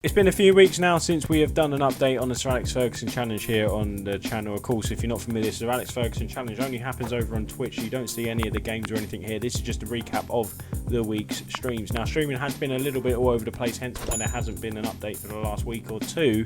It's been a few weeks now since we have done an update on the Sir Alex Ferguson Challenge here on the channel. Of course, if you're not familiar, Sir Alex Ferguson Challenge only happens over on Twitch. You don't see any of the games or anything here. This is just a recap of the week's streams. Now, streaming has been a little bit all over the place, hence why there hasn't been an update for the last week or two.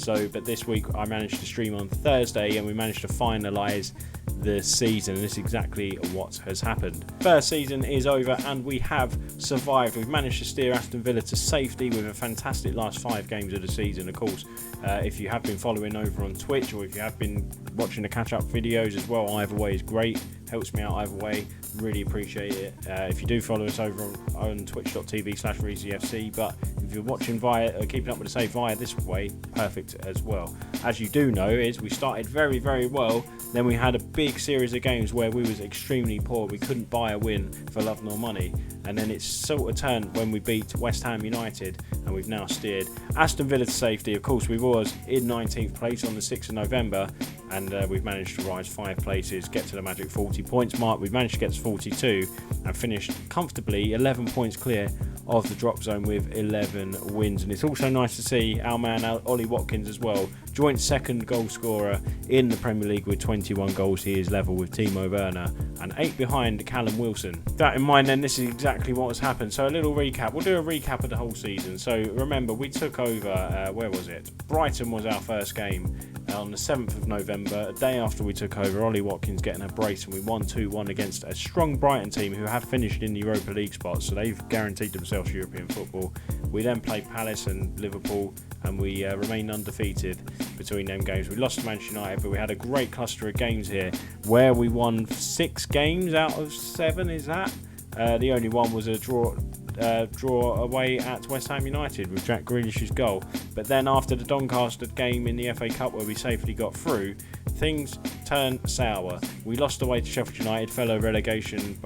But this week I managed to stream on Thursday and we managed to finalise the season. This is exactly what has happened. First season is over and we have survived. We've managed to steer Aston Villa to safety with a fantastic last 5 games of the season. Of course, if you have been following over on Twitch or if you have been watching the catch-up videos as well, either way is great. Helps me out either way. Really appreciate it. If you do follow us over on twitch.tv/ReesyFC, but if you're watching via keeping up with the save via this way, perfect as well. As you do know, is we started very, very well. Then we had a big series of games where we was extremely poor. We couldn't buy a win for love nor money. And then it's sort of turned when we beat West Ham United and we've now steered Aston Villa to safety. Of course, we was in 19th place on the 6th of November and we've managed to rise 5 places, get to the magic 40 points mark. We've managed to get to 42 and finished comfortably 11 points clear of the drop zone with 11 wins. And it's also nice to see our man Ollie Watkins as well, joint second goal scorer in the Premier League with 21 goals. He is level with Timo Werner and 8 behind Callum Wilson. With that in mind then, this is exactly what has happened. So a little recap. We'll do a recap of the whole season. So remember, we took over, where was it? Brighton was our first game on the 7th of November, a day after we took over. Ollie Watkins getting a brace and we won 2-1 against a strong Brighton team who have finished in the Europa League spots, so they've guaranteed themselves European football. We then played Palace and Liverpool and we remained undefeated between them games. We lost to Manchester United, but we had a great cluster of games here where we won 6 games out of 7, is that? The only one was a draw away at West Ham United with Jack Grealish's goal. But then after the Doncaster game in the FA Cup where we safely got through, things turned sour. We lost away to Sheffield United, fellow relegation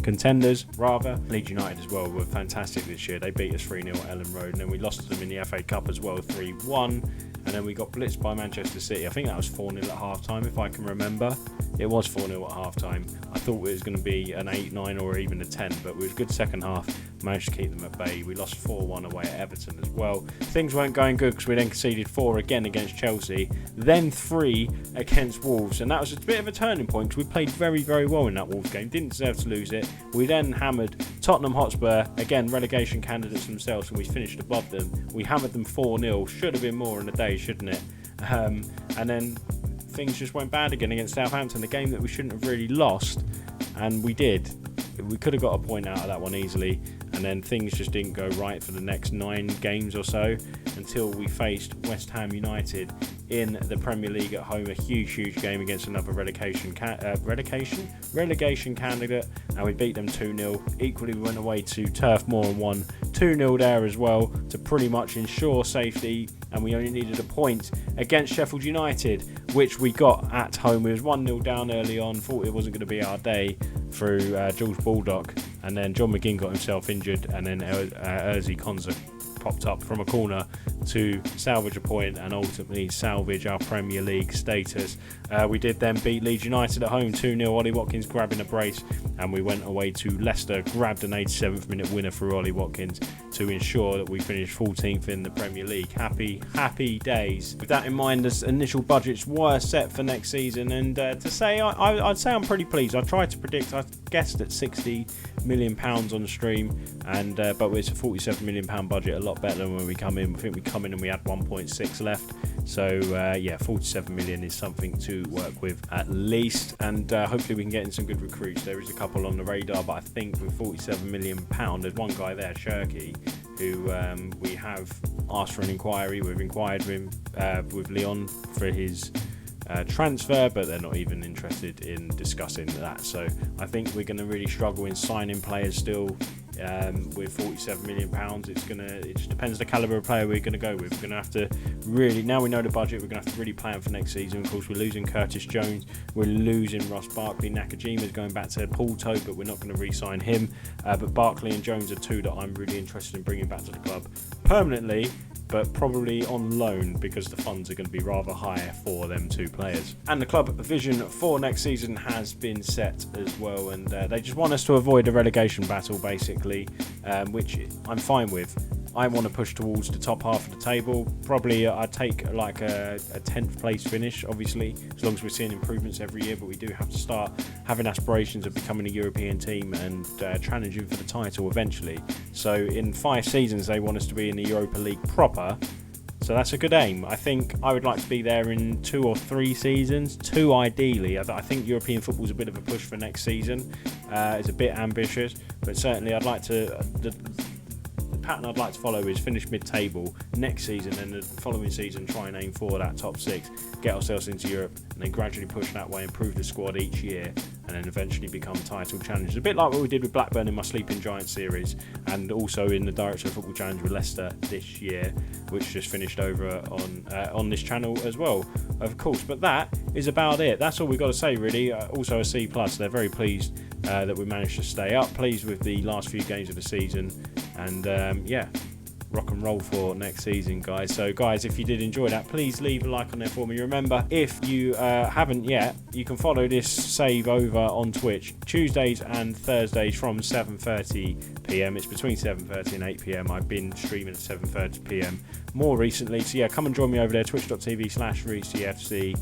contenders rather. Leeds United as well were fantastic this year. They beat us 3-0 at Ellen Road, and then we lost to them in the FA Cup as well, 3-1. And then we got blitzed by Manchester City. I think that was 4-0 at half-time, if I can remember. It was 4-0 at half-time. I thought it was going to be an 8-9 or even a 10, but we was a good second half. Managed to keep them at bay. We lost 4-1 away at Everton as well. Things weren't going good because we then conceded 4 again against Chelsea, then 3 against Wolves, and that was a bit of a turning point because we played very, very well in that Wolves game. Didn't deserve to lose it. We then hammered Tottenham Hotspur, again relegation candidates themselves, and we finished above them. We hammered them 4-0. Should have been more in a day, shouldn't it? And then things just went bad again against Southampton, the game that we shouldn't have really lost, and we did. We could have got a point out of that one easily, and then things just didn't go right for the next 9 games or so until we faced West Ham United in the Premier League at home, a huge game against another relegation candidate, and we beat them 2-0. Equally, we went away to Turf Moor and won 2-0 there as well to pretty much ensure safety, and we only needed a point against Sheffield United, which we got at home. We was 1-0 down early on, thought it wasn't going to be our day through Jules Baldock, and then John McGinn got himself injured, and then Erzi Konza popped up from a corner to salvage a point and ultimately salvage our Premier League status. We did then beat Leeds United at home 2-0, Ollie Watkins grabbing a brace, and we went away to Leicester, grabbed an 87th minute winner for Ollie Watkins to ensure that we finished 14th in the Premier League. Happy days. With that in mind, the initial budgets were set for next season, and to say I'd say I'm pretty pleased. I tried to predict, I guessed at £60 million on the stream, and but it's a £47 million budget, a lot better than when we come in. I think we come in and we had 1.6 left, so yeah, 47 million is something to work with at least, and hopefully we can get in some good recruits. There is a couple on the radar, but I think with 47 million pound, there's one guy there, Shirky, who we have asked for an inquiry. We've inquired with Leon for his transfer, but they're not even interested in discussing that. So I think we're going to really struggle in signing players still. With £47 million, it just depends the calibre of player we're going to go with. We're going to have to really, now we know the budget, we're going to have to really plan for next season. Of course, we're losing Curtis Jones, we're losing Ross Barkley. Nakajima's going back to Porto, but we're not going to re-sign him. But Barkley and Jones are 2 that I'm really interested in bringing back to the club permanently, but probably on loan because the funds are going to be rather high for them 2 players. And the club vision for next season has been set as well, and they just want us to avoid a relegation battle basically, which I'm fine with. I want to push towards the top half of the table. Probably I'd take like a 10th place finish, obviously, as long as we're seeing improvements every year, but we do have to start having aspirations of becoming a European team and challenging for the title eventually. So in 5 seasons they want us to be in the Europa League proper, so that's a good aim. I think I would like to be there in 2 or 3 seasons, 2 ideally. I think European football's a bit of a push for next season. It's a bit ambitious, but certainly I'd like to... The pattern I'd like to follow is finish mid-table next season, and the following season try and aim for that top 6, get ourselves into Europe, and then gradually push that way, improve the squad each year, and then eventually become title challengers. A bit like what we did with Blackburn in my Sleeping Giants series, and also in the Director of Football Challenge with Leicester this year, which just finished over on this channel as well, of course. But that is about it. That's all we've got to say, really. Also a C+. They're very pleased that we managed to stay up, pleased with the last few games of the season, and yeah, rock and roll for next season, guys. So guys, if you did enjoy that, please leave a like on there for me. Remember, if you haven't yet, you can follow this save over on Twitch Tuesdays and Thursdays from 7:30 p.m. It's between 7:30 and 8 p.m. I've been streaming at 7:30 p.m. more recently, so yeah, come and join me over there, twitch.tv/ReesyFC.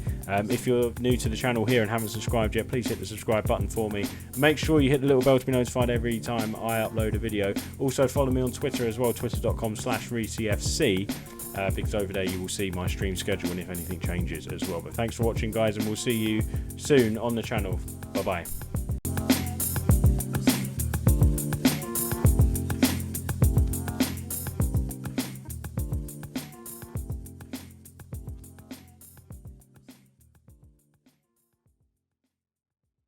If you're new to the channel here and haven't subscribed yet, please hit the subscribe button for me. Make sure you hit the little bell to be notified every time I upload a video. Also follow me on Twitter as well, twitter.com/ReesyFC, because over there you will see my stream schedule and if anything changes as well. But thanks for watching, guys, and we'll see you soon on the channel. Bye bye.